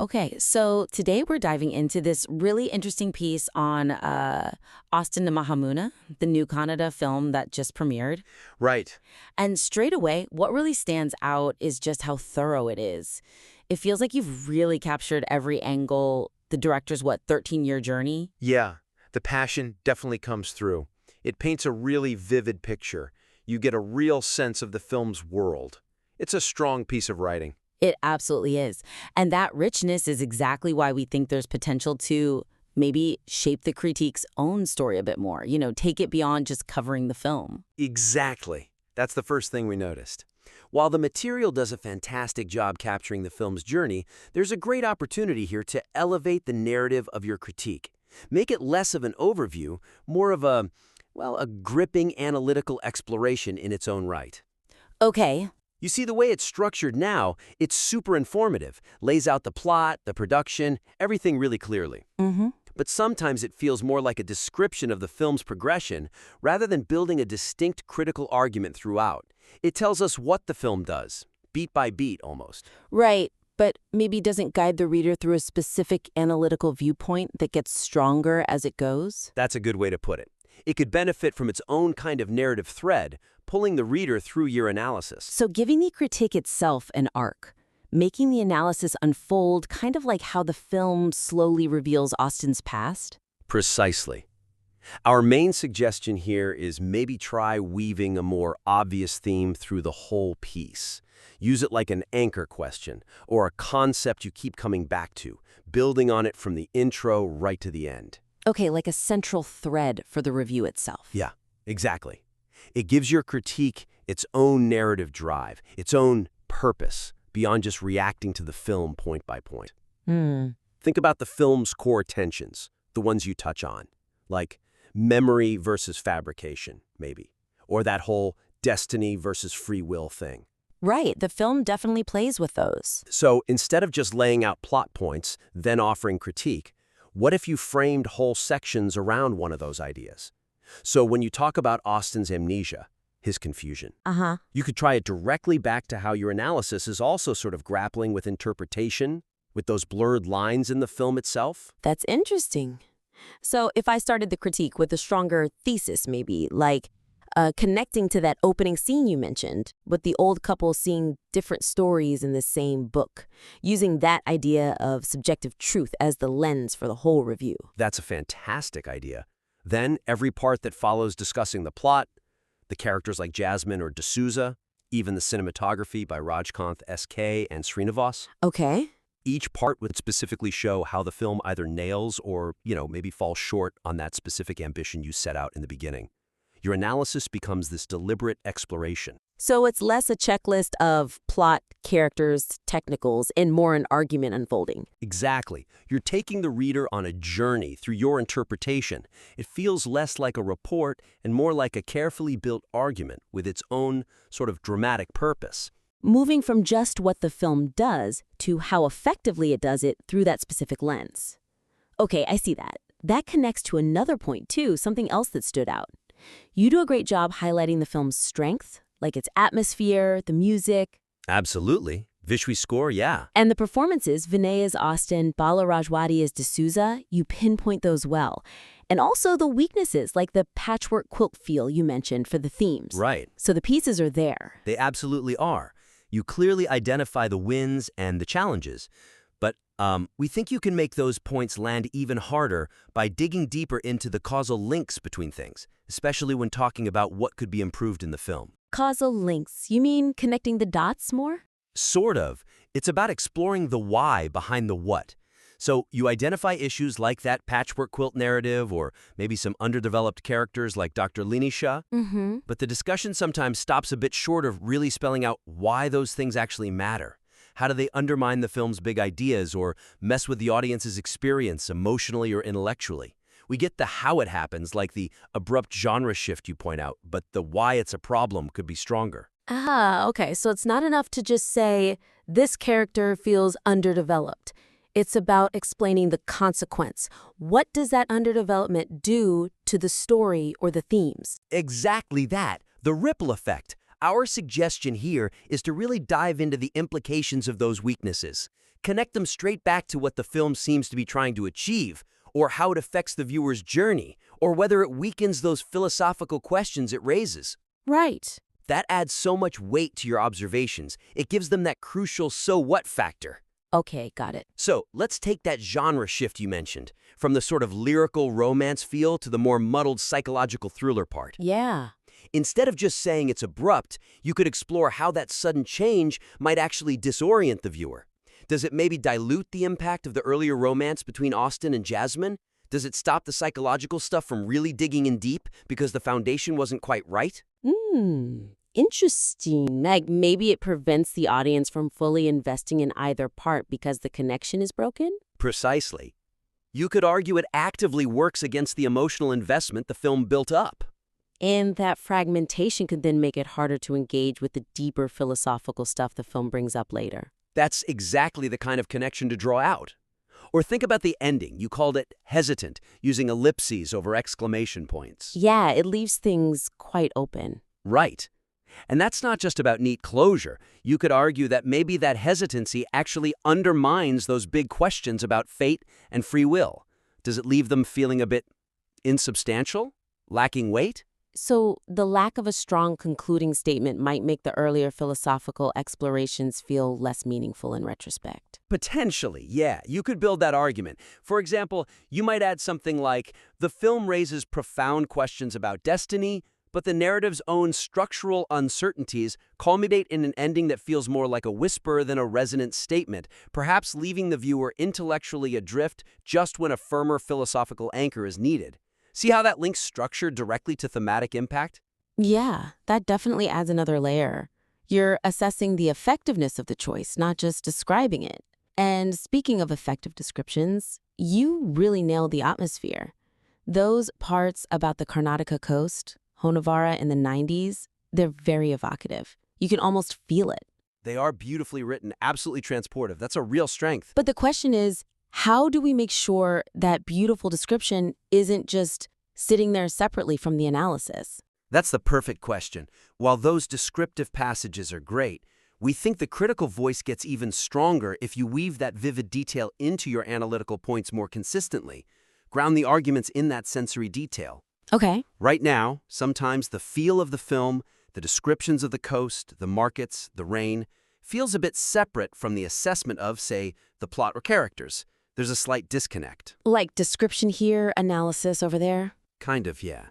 Okay, so today we're diving into this really interesting piece on Austin to Mahan Mouna, the new Kannada film that just premiered. Right. And straight away, what really stands out is just how thorough it is. It feels like you've really captured every angle, the director's, 13-year journey? Yeah, the passion definitely comes through. It paints a really vivid picture. You get a real sense of the film's world. It's a strong piece of writing. It absolutely is. And that richness is exactly why we think there's potential to maybe shape the critique's own story a bit more, take it beyond just covering the film. Exactly. That's the first thing we noticed. While the material does a fantastic job capturing the film's journey, there's a great opportunity here to elevate the narrative of your critique. Make it less of an overview, more of a gripping analytical exploration in its own right. Okay. You see, the way it's structured now, it's super informative, lays out the plot, the production, everything really clearly. Mm-hmm. But sometimes it feels more like a description of the film's progression rather than building a distinct critical argument throughout. It tells us what the film does, beat by beat almost. Right, but maybe doesn't guide the reader through a specific analytical viewpoint that gets stronger as it goes? That's a good way to put it. It could benefit from its own kind of narrative thread, pulling the reader through your analysis. So giving the critique itself an arc, making the analysis unfold kind of like how the film slowly reveals Austin's past? Precisely. Our main suggestion here is maybe try weaving a more obvious theme through the whole piece. Use it like an anchor question or a concept you keep coming back to, building on it from the intro right to the end. Okay, like a central thread for the review itself. Yeah, exactly. It gives your critique its own narrative drive, its own purpose, beyond just reacting to the film point by point. Think about the film's core tensions, the ones you touch on, like memory versus fabrication, maybe, or that whole destiny versus free will thing. Right, the film definitely plays with those. So instead of just laying out plot points, then offering critique, what if you framed whole sections around one of those ideas? So when you talk about Austin's amnesia, his confusion, you could try it directly back to how your analysis is also sort of grappling with interpretation, with those blurred lines in the film itself. That's interesting. So if I started the critique with a stronger thesis, maybe, like connecting to that opening scene you mentioned, with the old couple seeing different stories in the same book, using that idea of subjective truth as the lens for the whole review. That's a fantastic idea. Then every part that follows discussing the plot, the characters like Jasmine or D'Souza, even the cinematography by Rajkanth S.K. and Srinivas. Okay. Each part would specifically show how the film either nails or, maybe falls short on that specific ambition you set out in the beginning. Your analysis becomes this deliberate exploration. So it's less a checklist of plot, characters, technicals, and more an argument unfolding. Exactly. You're taking the reader on a journey through your interpretation. It feels less like a report and more like a carefully built argument with its own sort of dramatic purpose. Moving from just what the film does to how effectively it does it through that specific lens. Okay, I see that. That connects to another point, too, something else that stood out. You do a great job highlighting the film's strength, like its atmosphere, the music. Absolutely. Visual score, yeah. And the performances, Vinay as Austin, Bala Rajwati as D'Souza, you pinpoint those well. And also the weaknesses, like the patchwork quilt feel you mentioned for the themes. Right. So the pieces are there. They absolutely are. You clearly identify the wins and the challenges. But we think you can make those points land even harder by digging deeper into the causal links between things, especially when talking about what could be improved in the film. Causal links, you mean connecting the dots more? Sort of. It's about exploring the why behind the what. So you identify issues like that patchwork quilt narrative or maybe some underdeveloped characters like Dr. Linisha. But the discussion sometimes stops a bit short of really spelling out why those things actually matter. How do they undermine the film's big ideas or mess with the audience's experience emotionally or intellectually? We get the how it happens, like the abrupt genre shift you point out, but the why it's a problem could be stronger. Okay, so it's not enough to just say, this character feels underdeveloped. It's about explaining the consequence. What does that underdevelopment do to the story or the themes? Exactly that. The ripple effect. Our suggestion here is to really dive into the implications of those weaknesses. Connect them straight back to what the film seems to be trying to achieve, or how it affects the viewer's journey, or whether it weakens those philosophical questions it raises. Right. That adds so much weight to your observations. It gives them that crucial so what factor. Okay, got it. So let's take that genre shift you mentioned, from the sort of lyrical romance feel to the more muddled psychological thriller part. Yeah. Instead of just saying it's abrupt, you could explore how that sudden change might actually disorient the viewer. Does it maybe dilute the impact of the earlier romance between Austin and Jasmine? Does it stop the psychological stuff from really digging in deep because the foundation wasn't quite right? Interesting. Like maybe it prevents the audience from fully investing in either part because the connection is broken? Precisely. You could argue it actively works against the emotional investment the film built up. And that fragmentation could then make it harder to engage with the deeper philosophical stuff the film brings up later. That's exactly the kind of connection to draw out. Or think about the ending. You called it hesitant, using ellipses over exclamation points. Yeah, it leaves things quite open. Right. And that's not just about neat closure. You could argue that maybe that hesitancy actually undermines those big questions about fate and free will. Does it leave them feeling a bit insubstantial? Lacking weight? So the lack of a strong concluding statement might make the earlier philosophical explorations feel less meaningful in retrospect. Potentially, yeah. You could build that argument. For example, you might add something like, the film raises profound questions about destiny, but the narrative's own structural uncertainties culminate in an ending that feels more like a whisper than a resonant statement, perhaps leaving the viewer intellectually adrift just when a firmer philosophical anchor is needed. See how that links structure directly to thematic impact? Yeah, that definitely adds another layer. You're assessing the effectiveness of the choice, not just describing it. And speaking of effective descriptions, you really nailed the atmosphere. Those parts about the Karnataka coast, Honavara in the 90s, they're very evocative. You can almost feel it. They are beautifully written, absolutely transportive. That's a real strength. But the question is, how do we make sure that beautiful description isn't just sitting there separately from the analysis? That's the perfect question. While those descriptive passages are great, we think the critical voice gets even stronger if you weave that vivid detail into your analytical points more consistently. Ground the arguments in that sensory detail. Okay. Right now, sometimes the feel of the film, the descriptions of the coast, the markets, the rain, feels a bit separate from the assessment of, say, the plot or characters. There's a slight disconnect. Like description here, analysis over there? Kind of, yeah.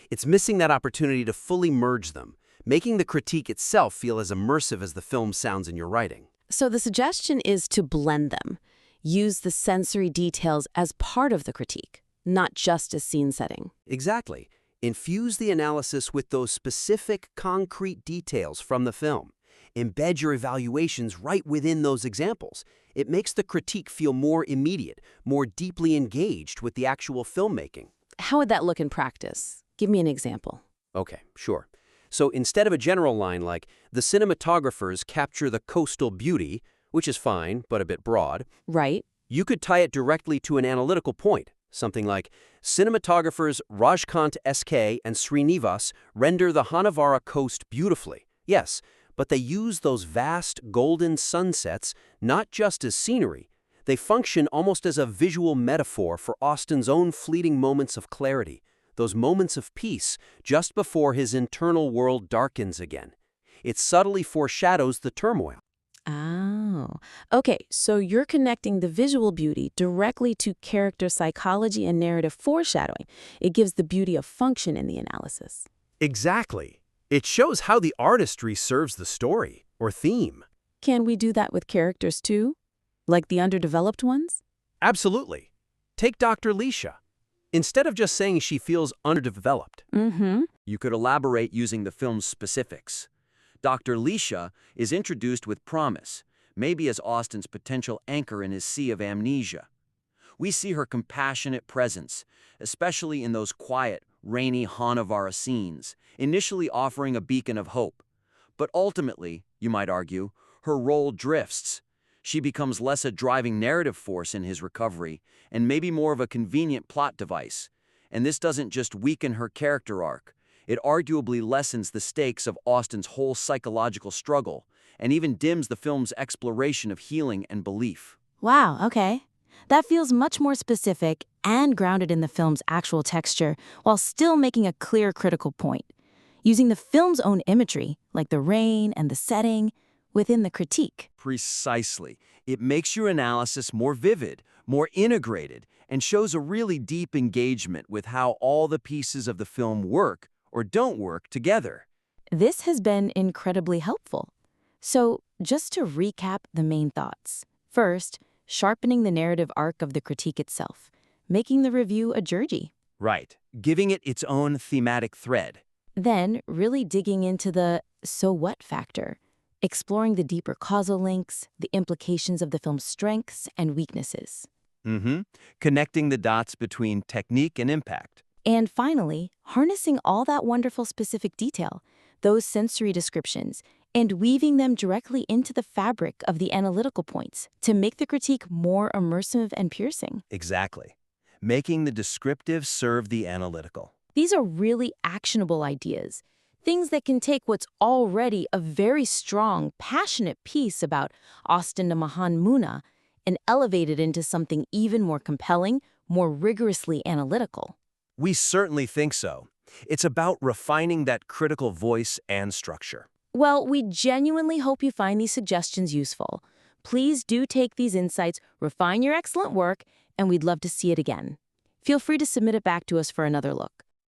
It's missing that opportunity to fully merge them, making the critique itself feel as immersive as the film sounds in your writing. So the suggestion is to blend them. Use the sensory details as part of the critique, not just as scene setting. Exactly. Infuse the analysis with those specific, concrete details from the film. Embed your evaluations right within those examples. It makes the critique feel more immediate, more deeply engaged with the actual filmmaking. How would that look in practice? Give me an example. Okay, sure. So instead of a general line like, the cinematographers capture the coastal beauty, which is fine, but a bit broad, Right. you could tie it directly to an analytical point. Something like, cinematographers Rajkant SK and Srinivas render the Hanavara coast beautifully. Yes, but they use those vast golden sunsets not just as scenery. They function almost as a visual metaphor for Austin's own fleeting moments of clarity, those moments of peace just before his internal world darkens again. It subtly foreshadows the turmoil. Oh, okay. So you're connecting the visual beauty directly to character psychology and narrative foreshadowing. It gives the beauty a function in the analysis. Exactly. It shows how the artistry serves the story or theme. Can we do that with characters too? Like the underdeveloped ones? Absolutely. Take Dr. Leisha. Instead of just saying she feels underdeveloped, you could elaborate using the film's specifics. Dr. Leisha is introduced with promise, maybe as Austin's potential anchor in his sea of amnesia. We see her compassionate presence, especially in those quiet, rainy Hanavara scenes, initially offering a beacon of hope. But ultimately, you might argue, her role drifts. She becomes less a driving narrative force in his recovery, and maybe more of a convenient plot device. And this doesn't just weaken her character arc, It arguably lessens the stakes of Austen's whole psychological struggle, and even dims the film's exploration of healing and belief. Wow, okay. That feels much more specific and grounded in the film's actual texture, while still making a clear critical point. Using the film's own imagery, like the rain and the setting, within the critique. Precisely. It makes your analysis more vivid, more integrated, and shows a really deep engagement with how all the pieces of the film work or don't work together. This has been incredibly helpful. So, just to recap the main thoughts. First, sharpening the narrative arc of the critique itself, making the review a journey. Right. Giving it its own thematic thread. Then, really digging into the so what factor, exploring the deeper causal links, the implications of the film's strengths and weaknesses. Connecting the dots between technique and impact. And finally, harnessing all that wonderful specific detail, those sensory descriptions, and weaving them directly into the fabric of the analytical points to make the critique more immersive and piercing. Exactly. Making the descriptive serve the analytical. These are really actionable ideas, things that can take what's already a very strong, passionate piece about Austen to Mahan Mouna and elevate it into something even more compelling, more rigorously analytical. We certainly think so. It's about refining that critical voice and structure. Well, we genuinely hope you find these suggestions useful. Please do take these insights, refine your excellent work, and we'd love to see it again. Feel free to submit it back to us for another look.